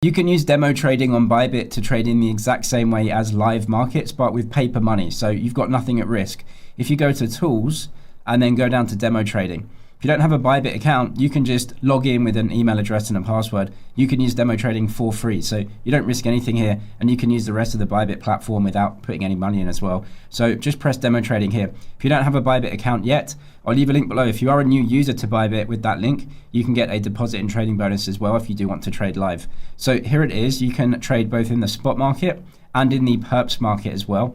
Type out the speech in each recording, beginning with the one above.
You can use demo trading on Bybit to trade in the exact same way as live markets, but with paper money. So you've got nothing at risk. If you go to tools and then go down to demo trading, if you don't have a Bybit account, you can just log in with an email address and a password. You can use demo trading for free. So you don't risk anything here, and you can use the rest of the Bybit platform without putting any money in as well. So just press demo trading here. If you don't have a Bybit account yet, I'll leave a link below. If you are a new user to Bybit, with that link, you can get a deposit and trading bonus as well if you do want to trade live. So here it is. You can trade both in the spot market and in the perps market as well.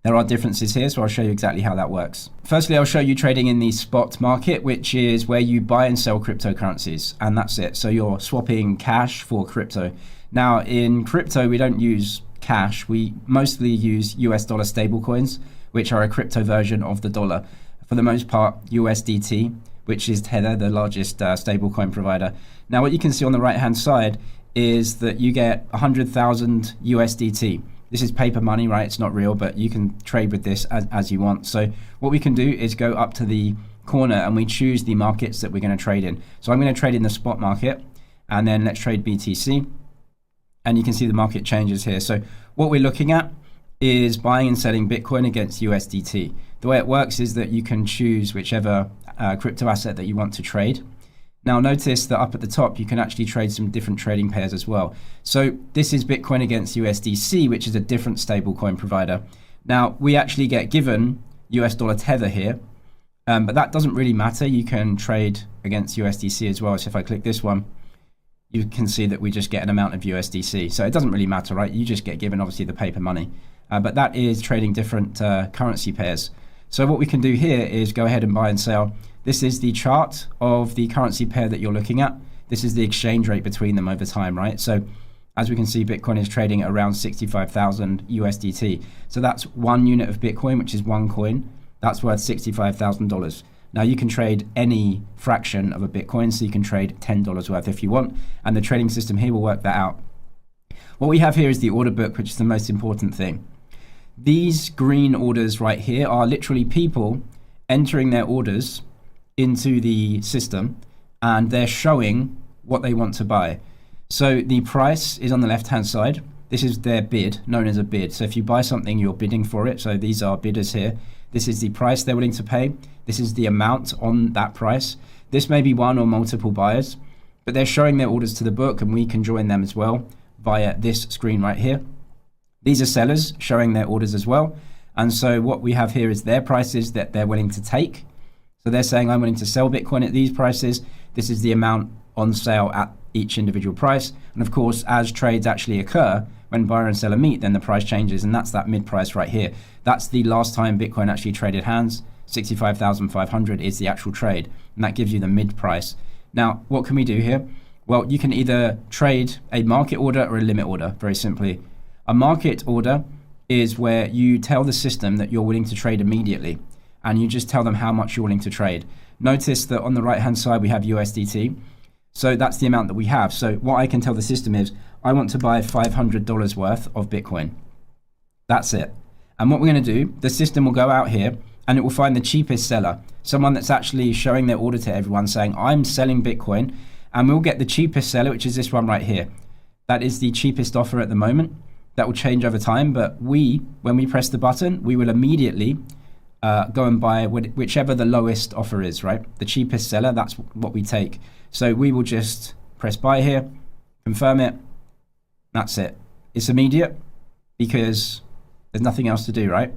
There are differences here, so I'll show you exactly how that works. Firstly, I'll show you trading in the spot market, which is where you buy and sell cryptocurrencies, and that's it. So you're swapping cash for crypto. Now, in crypto, we don't use cash. We mostly use US dollar stablecoins, which are a crypto version of the dollar. For the most part, USDT, which is Tether, the largest stablecoin provider. Now, what you can see on the right-hand side is that you get 100,000 USDT. This is paper money, right? It's not real, but you can trade with this as you want. So what we can do is go up to the corner and we choose the markets that we're going to trade in. So I'm going to trade in the spot market, and then let's trade BTC. And you can see the market changes here. So what we're looking at is buying and selling Bitcoin against USDT. The way it works is that you can choose whichever crypto asset that you want to trade. Now notice that up at the top, you can actually trade some different trading pairs as well. So this is Bitcoin against USDC, which is a different stablecoin provider. Now we actually get given US dollar Tether here, but that doesn't really matter. You can trade against USDC as well. So if I click this one, you can see that we just get an amount of USDC. So it doesn't really matter, right? You just get given obviously the paper money, but that is trading different currency pairs. So what we can do here is go ahead and buy and sell. This is the chart of the currency pair that you're looking at. This is the exchange rate between them over time, right? So as we can see, Bitcoin is trading at around 65,000 USDT. So that's 1 unit of Bitcoin, which is 1 coin. That's worth $65,000. Now you can trade any fraction of a Bitcoin, so you can trade $10 worth if you want, and the trading system here will work that out. What we have here is the order book, which is the most important thing. These green orders right here are literally people entering their orders into the system, and they're showing what they want to buy. So the price is on the left hand side. This is their bid, known as a bid. So if you buy something, you're bidding for it. So these are bidders here. This is the price they're willing to pay. This is the amount on that price. This may be one or multiple buyers, but they're showing their orders to the book, and we can join them as well via this screen right here. These are sellers showing their orders as well. And so what we have here is their prices that they're willing to take. So they're saying, I'm willing to sell Bitcoin at these prices. This is the amount on sale at each individual price. And of course, as trades actually occur, when buyer and seller meet, then the price changes. And that's that mid price right here. That's the last time Bitcoin actually traded hands. 65,500 is the actual trade. And that gives you the mid price. Now, what can we do here? Well, you can either trade a market order or a limit order, very simply. A market order is where you tell the system that you're willing to trade immediately, and you just tell them how much you're willing to trade. Notice that on the right hand side we have USDT, so that's the amount that we have. So what I can tell the system is, I want to buy $500 worth of Bitcoin. That's it. And what we're going to do, the system will go out here and it will find the cheapest seller, someone that's actually showing their order to everyone saying, I'm selling Bitcoin, and we'll get the cheapest seller, which is this one right here. That is the cheapest offer at the moment. That will change over time, but when we press the button, we will immediately go and buy whichever the lowest offer is, right? The cheapest seller, that's what we take. So we will just press buy here, confirm it, that's it. It's immediate because there's nothing else to do, right?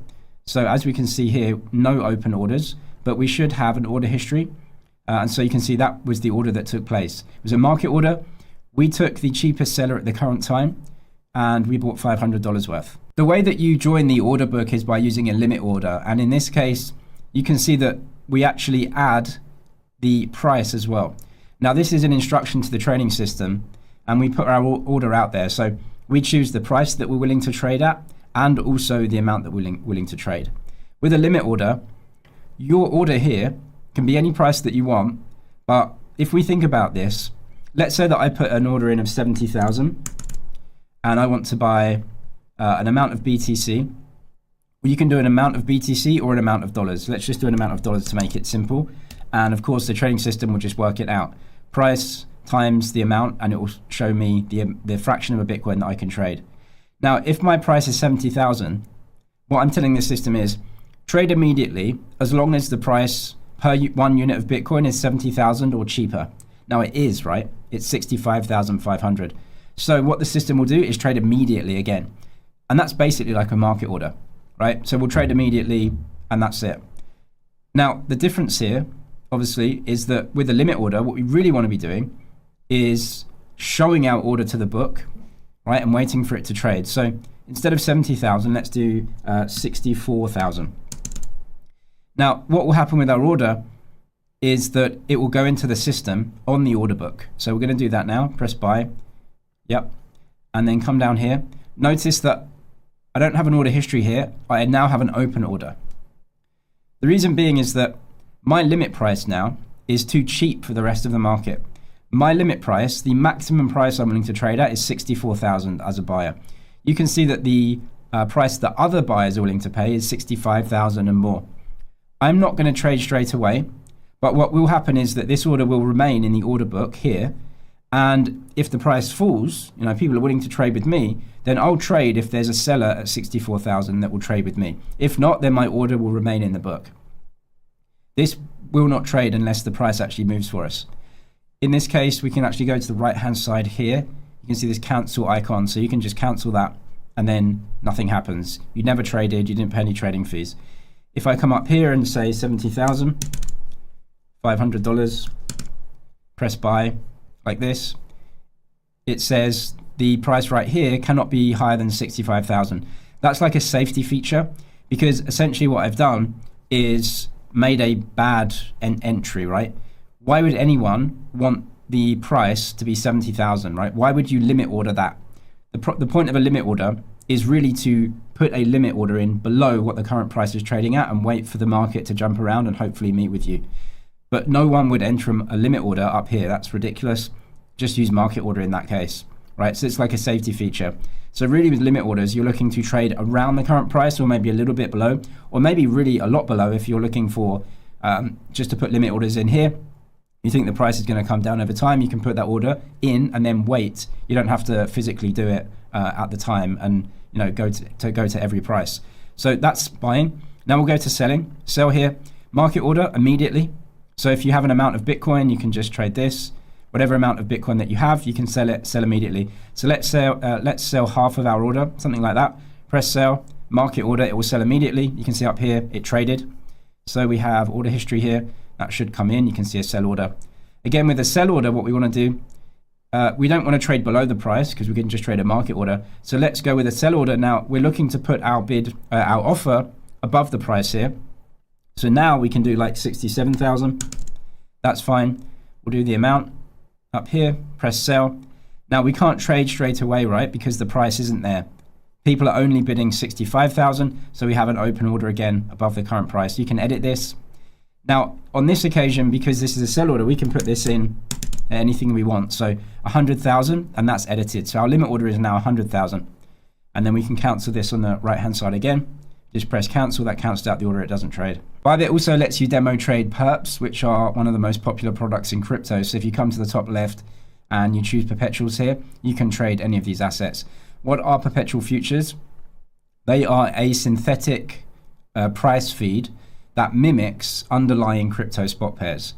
So as we can see here, no open orders, but we should have an order history. And so you can see that was the order that took place. It was a market order. We took the cheapest seller at the current time, and we bought $500 worth. The way that you join the order book is by using a limit order. And in this case, you can see that we actually add the price as well. Now, this is an instruction to the trading system, and we put our order out there. So we choose the price that we're willing to trade at, and also the amount that we're willing to trade. With a limit order, your order here can be any price that you want. But if we think about this, let's say that I put an order in of 70,000. and I want to buy an amount of BTC, well, you can do an amount of BTC or an amount of dollars. Let's just do an amount of dollars to make it simple. And of course, the trading system will just work it out. Price times the amount, and it will show me the fraction of a Bitcoin that I can trade. Now, if my price is 70,000, what I'm telling the system is trade immediately as long as the price per 1 unit of Bitcoin is 70,000 or cheaper. Now it is, right? It's 65,500. So what the system will do is trade immediately again. And that's basically like a market order, right? So we'll trade immediately and that's it. Now, the difference here, obviously, is that with a limit order, what we really want to be doing is showing our order to the book, right? And waiting for it to trade. So instead of 70,000, let's do 64,000. Now, what will happen with our order is that it will go into the system on the order book. So we're going to do that now. Press buy. Yep. And then come down here. Notice that I don't have an order history here. I now have an open order. The reason being is that my limit price now is too cheap for the rest of the market. My limit price, the maximum price I'm willing to trade at, is 64,000 as a buyer. You can see that the price that other buyers are willing to pay is 65,000 and more. I'm not going to trade straight away, but what will happen is that this order will remain in the order book here. And if the price falls, people are willing to trade with me, then I'll trade if there's a seller at 64,000 that will trade with me. If not, then my order will remain in the book. This will not trade unless the price actually moves for us. In this case, we can actually go to the right-hand side here. You can see this cancel icon, so you can just cancel that and then nothing happens. You never traded, you didn't pay any trading fees. If I come up here and say $70,500, press buy like this, it says the price right here cannot be higher than 65,000. That's like a safety feature, because essentially what I've done is made a bad entry, right? Why would anyone want the price to be 70,000, right? Why would you limit order that? The point of a limit order is really to put a limit order in below what the current price is trading at and wait for the market to jump around and hopefully meet with you. But no one would enter a limit order up here. That's ridiculous. Just use market order in that case, right? So it's like a safety feature. So really with limit orders, you're looking to trade around the current price or maybe a little bit below, or maybe really a lot below if you're looking for just to put limit orders in here. You think the price is going to come down over time, you can put that order in and then wait. You don't have to physically do it at the time and go to every price. So that's buying. Now we'll go to selling. Sell here, market order immediately. So if you have an amount of Bitcoin, you can just trade this. Whatever amount of Bitcoin that you have, you can sell immediately. So let's sell half of our order, something like that. Press sell, market order, it will sell immediately. You can see up here, it traded. So we have order history here. That should come in. You can see a sell order. Again, with a sell order, what we want to do, we don't want to trade below the price because we can just trade a market order. So let's go with a sell order. Now we're looking to put our our offer above the price here. So now we can do like 67,000. That's fine. We'll do the amount up here, press sell. Now we can't trade straight away, right? Because the price isn't there. People are only bidding 65,000. So we have an open order again above the current price. You can edit this. Now on this occasion, because this is a sell order, we can put this in anything we want. So 100,000 and that's edited. So our limit order is now 100,000. And then we can cancel this on the right-hand side again. Just press cancel, that cancels out the order, it doesn't trade. Bybit also lets you demo trade perps, which are one of the most popular products in crypto. So if you come to the top left and you choose perpetuals here, you can trade any of these assets. What are perpetual futures? They are a synthetic price feed that mimics underlying crypto spot pairs.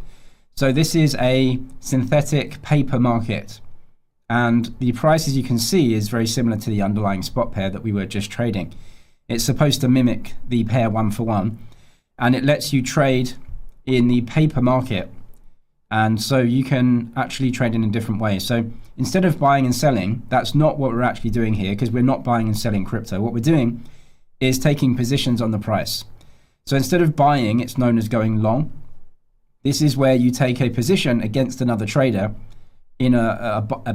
So this is a synthetic paper market. And the price, as you can see, is very similar to the underlying spot pair that we were just trading. It's supposed to mimic the pair one for one, and it lets you trade in the paper market. And so you can actually trade in a different way. So instead of buying and selling, that's not what we're actually doing here, because we're not buying and selling crypto. What we're doing is taking positions on the price. So instead of buying, it's known as going long. This is where you take a position against another trader in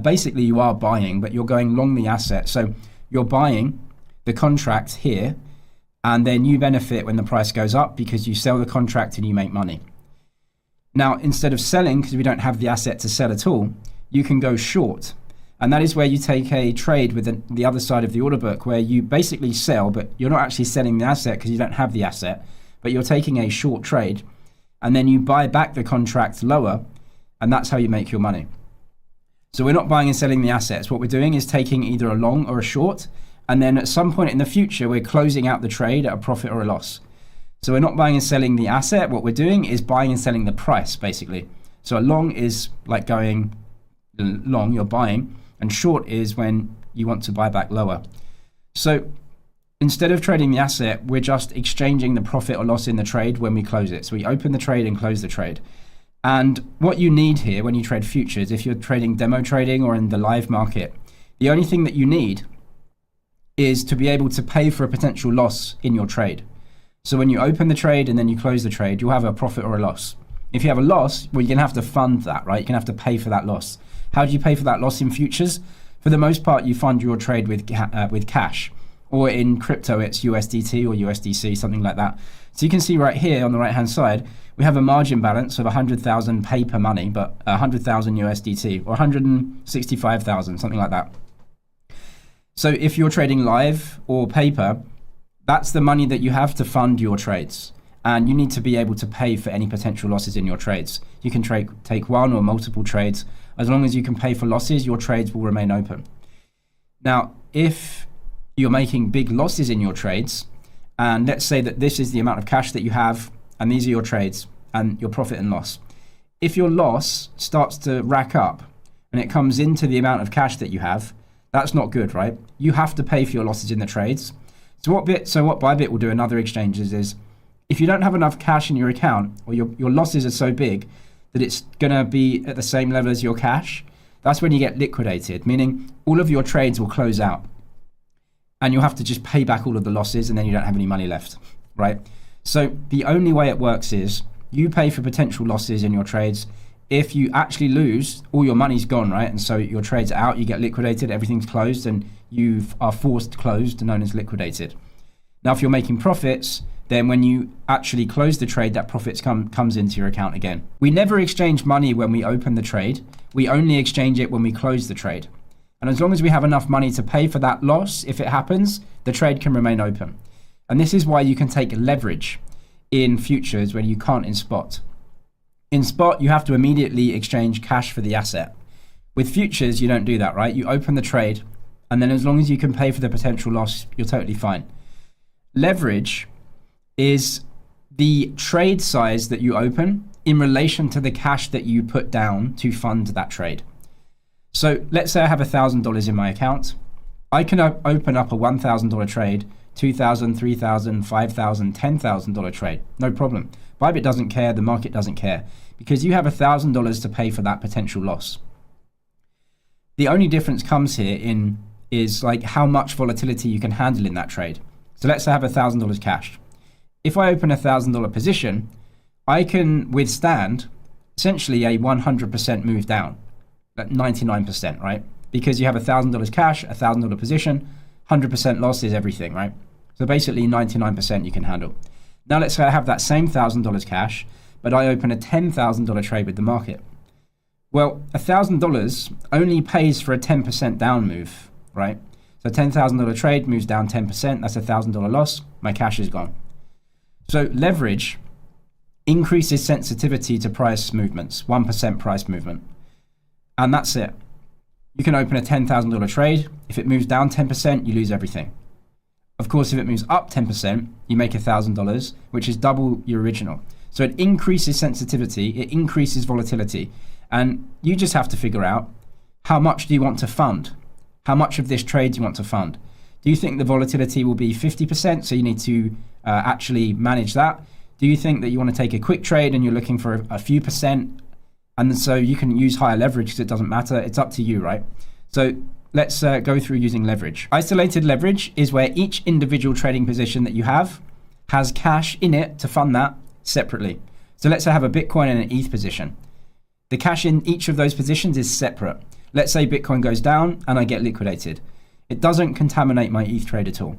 basically you are buying, but you're going long the asset. So you're buying the contract here, and then you benefit when the price goes up because you sell the contract and you make money. Now, instead of selling, because we don't have the asset to sell at all, you can go short. And that is where you take a trade with the other side of the order book, where you basically sell, but you're not actually selling the asset because you don't have the asset, but you're taking a short trade, and then you buy back the contract lower, and that's how you make your money. So we're not buying and selling the assets. What we're doing is taking either a long or a short, and then at some point in the future, we're closing out the trade at a profit or a loss. So we're not buying and selling the asset. What we're doing is buying and selling the price, basically. So a long is like going long, you're buying, and short is when you want to buy back lower. So instead of trading the asset, we're just exchanging the profit or loss in the trade when we close it. So we open the trade and close the trade. And what you need here when you trade futures, if you're trading demo trading or in the live market, the only thing that you need is to be able to pay for a potential loss in your trade. So when you open the trade and then you close the trade, you'll have a profit or a loss. If you have a loss, well, you're gonna have to fund that, right? You're gonna have to pay for that loss. How do you pay for that loss in futures? For the most part, you fund your trade with cash, or in crypto, it's USDT or USDC, something like that. So you can see right here on the right-hand side, we have a margin balance of 100,000 paper money, but 100,000 USDT or 165,000, something like that. So if you're trading live or paper, that's the money that you have to fund your trades. And you need to be able to pay for any potential losses in your trades. You can take one or multiple trades. As long as you can pay for losses, your trades will remain open. Now, if you're making big losses in your trades, and let's say that this is the amount of cash that you have, and these are your trades and your profit and loss. If your loss starts to rack up and it comes into the amount of cash that you have, that's not good, right? You have to pay for your losses in the trades. So what Bybit will do in other exchanges is, if you don't have enough cash in your account, or your losses are so big that it's gonna be at the same level as your cash, that's when you get liquidated, meaning all of your trades will close out. And you'll have to just pay back all of the losses, and then you don't have any money left, right? So the only way it works is you pay for potential losses in your trades. If you actually lose, all your money's gone, right? And so your trade's out, you get liquidated, everything's closed, and you are forced closed, known as liquidated. Now, if you're making profits, then when you actually close the trade, that profits comes into your account again. We never exchange money when we open the trade. We only exchange it when we close the trade. And as long as we have enough money to pay for that loss, if it happens, the trade can remain open. And this is why you can take leverage in futures when you can't in spot. In spot, you have to immediately exchange cash for the asset. With futures, you don't do that, right? You open the trade, and then as long as you can pay for the potential loss, you're totally fine. Leverage is the trade size that you open in relation to the cash that you put down to fund that trade. So let's say I have $1,000 in my account. I can open up a $1,000 trade, $2,000, $3,000, $5,000, $10,000 trade. No problem. Bybit doesn't care. The market doesn't care, because you have $1,000 to pay for that potential loss. The only difference comes here is like how much volatility you can handle in that trade. So let's say I have $1,000 cash. If I open a $1,000 position, I can withstand essentially a 100% move down, like 99%, right? Because you have $1,000 cash, $1,000 position, 100% loss is everything, right? So basically 99% you can handle. Now let's say I have that same $1,000 cash, but I open a $10,000 trade with the market. Well, $1,000 only pays for a 10% down move, right? So $10,000 trade moves down 10%, that's a $1,000 loss, my cash is gone. So leverage increases sensitivity to price movements, 1% price movement. And that's it. You can open a $10,000 trade. If it moves down 10%, you lose everything. Of course, if it moves up 10%, you make $1,000, which is double your original. So it increases sensitivity, it increases volatility. And you just have to figure out, how much do you want to fund? How much of this trade do you want to fund? Do you think the volatility will be 50%? So you need to actually manage that. Do you think that you want to take a quick trade and you're looking for a few percent? And so you can use higher leverage because it doesn't matter. It's up to you, right? So let's go through using leverage. Isolated leverage is where each individual trading position that you have has cash in it to fund that separately. So let's say I have a Bitcoin and an ETH position. The cash in each of those positions is separate. Let's say Bitcoin goes down and I get liquidated. It doesn't contaminate my ETH trade at all.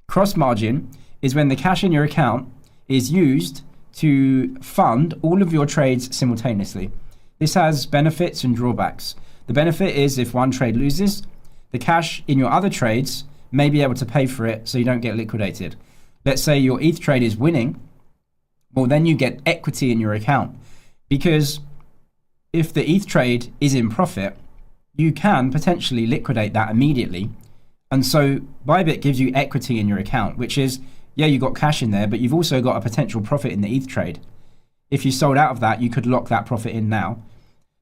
Cross margin is when the cash in your account is used to fund all of your trades simultaneously. This has benefits and drawbacks. The benefit is if one trade loses, the cash in your other trades may be able to pay for it so you don't get liquidated. Let's say your ETH trade is winning, well then you get equity in your account, because if the ETH trade is in profit, you can potentially liquidate that immediately. And so Bybit gives you equity in your account, which is, yeah, you got cash in there, but you've also got a potential profit in the ETH trade. If you sold out of that, you could lock that profit in now.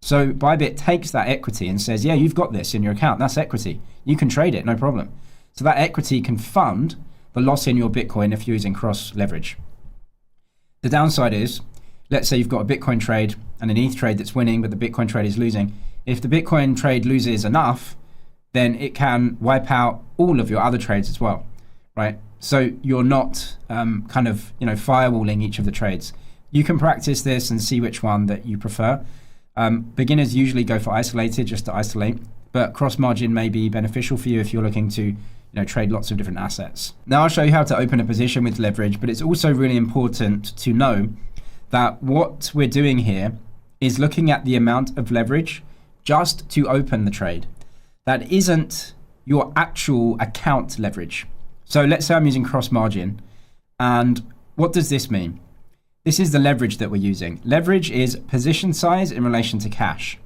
So Bybit takes that equity and says, yeah, you've got this in your account. That's equity. You can trade it, no problem. So that equity can fund the loss in your Bitcoin if you're using cross leverage. The downside is, let's say you've got a Bitcoin trade and an ETH trade that's winning, but the Bitcoin trade is losing. If the Bitcoin trade loses enough, then it can wipe out all of your other trades as well, right? So you're not firewalling each of the trades. You can practice this and see which one that you prefer. Beginners usually go for isolated, just to isolate, but cross margin may be beneficial for you if you're looking to trade lots of different assets. Now I'll show you how to open a position with leverage, but it's also really important to know that what we're doing here is looking at the amount of leverage just to open the trade. That isn't your actual account leverage. So let's say I'm using cross margin. And what does this mean? This is the leverage that we're using. Leverage is position size in relation to cash.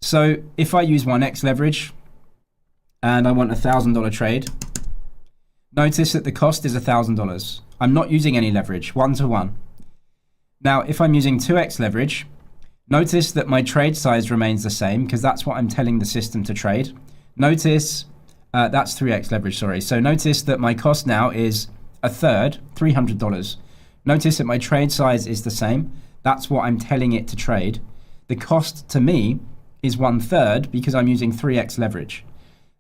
So if I use 1x leverage and I want a $1,000 trade, notice that the cost is $1,000. I'm not using any leverage, 1-to-1. Now, if I'm using 2x leverage, notice that my trade size remains the same because that's what I'm telling the system to trade. Notice, that's 3x leverage, sorry. So notice that my cost now is a third, $300. Notice that my trade size is the same. That's what I'm telling it to trade. The cost to me is 1/3 because I'm using 3x leverage.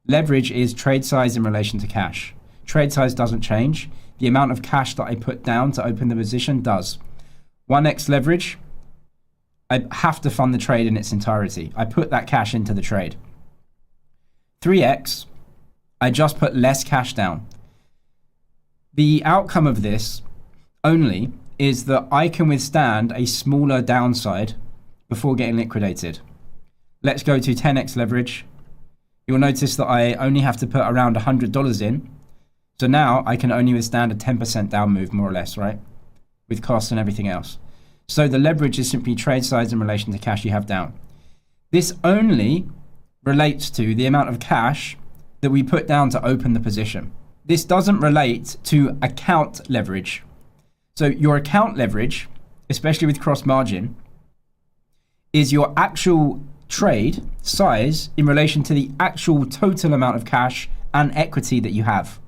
Leverage is trade size in relation to cash. Trade size doesn't change. The amount of cash that I put down to open the position does. 1x leverage, I have to fund the trade in its entirety. I put that cash into the trade. 3x, I just put less cash down. The outcome of this only is that I can withstand a smaller downside before getting liquidated. Let's go to 10x leverage. You'll notice that I only have to put around $100 in. So now I can only withstand a 10% down move, more or less, right? With costs and everything else. So the leverage is simply trade size in relation to cash you have down. This only relates to the amount of cash that we put down to open the position. This doesn't relate to account leverage. So your account leverage, especially with cross margin, is your actual trade size in relation to the actual total amount of cash and equity that you have.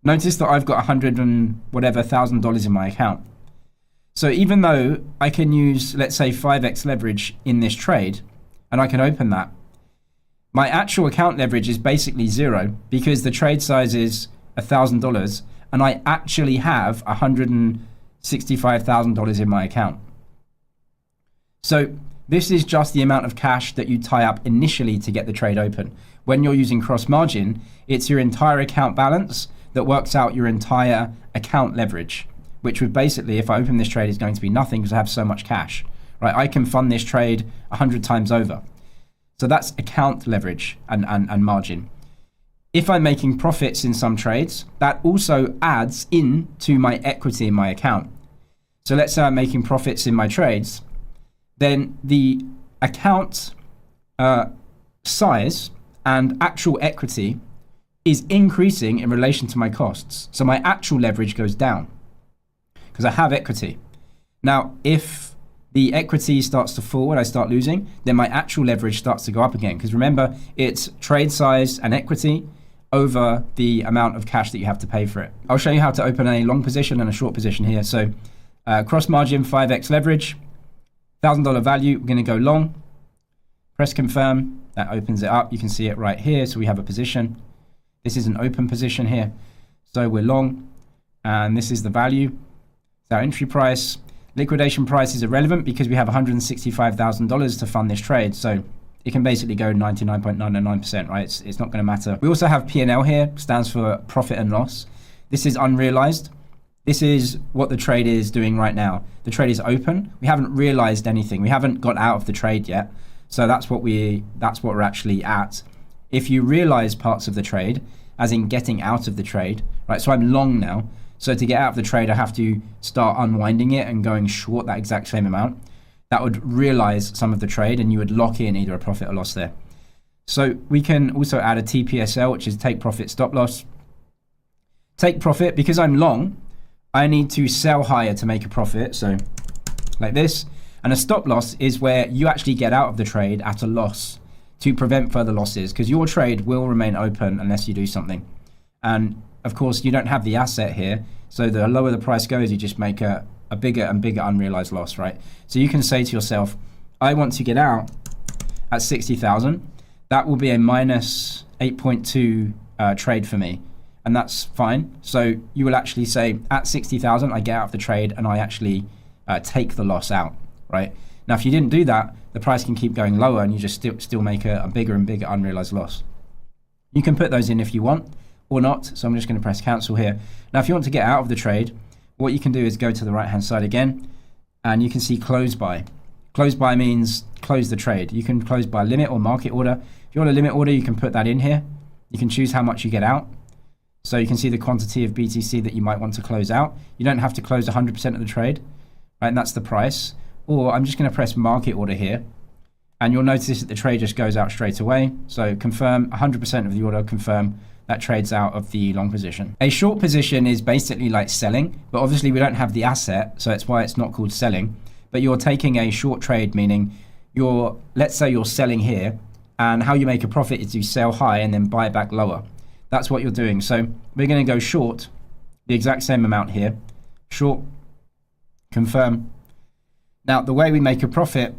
Notice that I've got $100,000 in my account. So even though I can use, let's say, 5x leverage in this trade, and I can open that, my actual account leverage is basically zero because the trade size is $1,000 and I actually have $165,000 in my account. So this is just the amount of cash that you tie up initially to get the trade open. When you're using cross margin, it's your entire account balance that works out your entire account leverage, which would basically, if I open this trade, is going to be nothing because I have so much cash, right? I can fund this trade 100 times over. So that's account leverage and margin. If I'm making profits in some trades, that also adds in to my equity in my account. So let's say I'm making profits in my trades, then the account size and actual equity is increasing in relation to my costs. So my actual leverage goes down because I have equity. Now, if the equity starts to fall and I start losing, then my actual leverage starts to go up again. Because remember, it's trade size and equity over the amount of cash that you have to pay for it. I'll show you how to open a long position and a short position here. So cross margin, 5x leverage, $1,000 value, we're going to go long. Press confirm, that opens it up. You can see it right here. So we have a position. This is an open position here. So we're long, and this is the value. It's our entry price. Liquidation price is irrelevant because we have $165,000 to fund this trade. So it can basically go 99.999%, right? It's not going to matter. We also have P&L here, stands for profit and loss. This is unrealized. This is what the trade is doing right now. The trade is open. We haven't realized anything. We haven't got out of the trade yet. So that's what we're actually at. If you realize parts of the trade, as in getting out of the trade, right? So I'm long now. So to get out of the trade, I have to start unwinding it and going short that exact same amount. That would realize some of the trade and you would lock in either a profit or loss there. So we can also add a TPSL, which is take profit stop loss. Take profit, because I'm long, I need to sell higher to make a profit. So like this. And a stop loss is where you actually get out of the trade at a loss to prevent further losses, because your trade will remain open unless you do something. And of course, you don't have the asset here. So the lower the price goes, you just make a bigger and bigger unrealized loss, right? So you can say to yourself, I want to get out at 60,000. That will be a minus 8.2 trade for me. And that's fine. So you will actually say at 60,000, I get out of the trade and I actually take the loss out, right? Now, if you didn't do that, the price can keep going lower and you just still make a bigger and bigger unrealized loss. You can put those in if you want or not. So I'm just going to press cancel here. Now, if you want to get out of the trade, what you can do is go to the right-hand side again, and you can see close by. Close by means close the trade. You can close by limit or market order. If you want a limit order, you can put that in here. You can choose how much you get out. So you can see the quantity of BTC that you might want to close out. You don't have to close 100% of the trade, right? And that's the price. Or I'm just going to press market order here. And you'll notice that the trade just goes out straight away. So confirm 100% of the order, confirm. That trades out of the long position. A short position is basically like selling, but obviously we don't have the asset, so that's why it's not called selling. But you're taking a short trade, meaning let's say you're selling here, and how you make a profit is you sell high and then buy back lower. That's what you're doing. So we're going to go short, the exact same amount here. Short, confirm. Now, the way we make a profit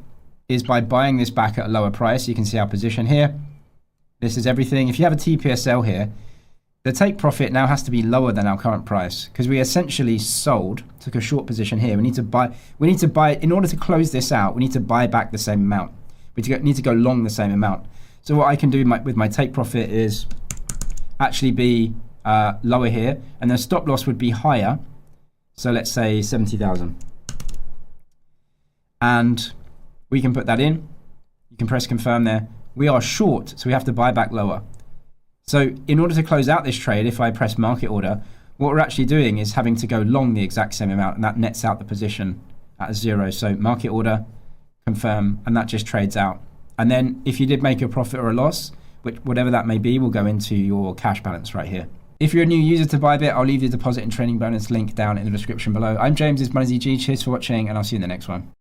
is by buying this back at a lower price. You can see our position here. This is everything. If you have a TPSL here, the take profit now has to be lower than our current price, because we essentially took a short position here. We need to buy, in order to close this out, we need to buy back the same amount. We need to go long the same amount. So what I can do with my take profit is actually be lower here, and the stop loss would be higher. So let's say 70,000. And we can put that in. You can press confirm there. We are short, so we have to buy back lower. So in order to close out this trade, if I press market order, what we're actually doing is having to go long the exact same amount, and that nets out the position at 0. So market order, confirm, and that just trades out. And then if you did make a profit or a loss, whatever that may be, will go into your cash balance right here. If you're a new user to Bybit, I'll leave the deposit and training bonus link down in the description below. I'm James, this is MoneyZG. Cheers for watching, and I'll see you in the next one.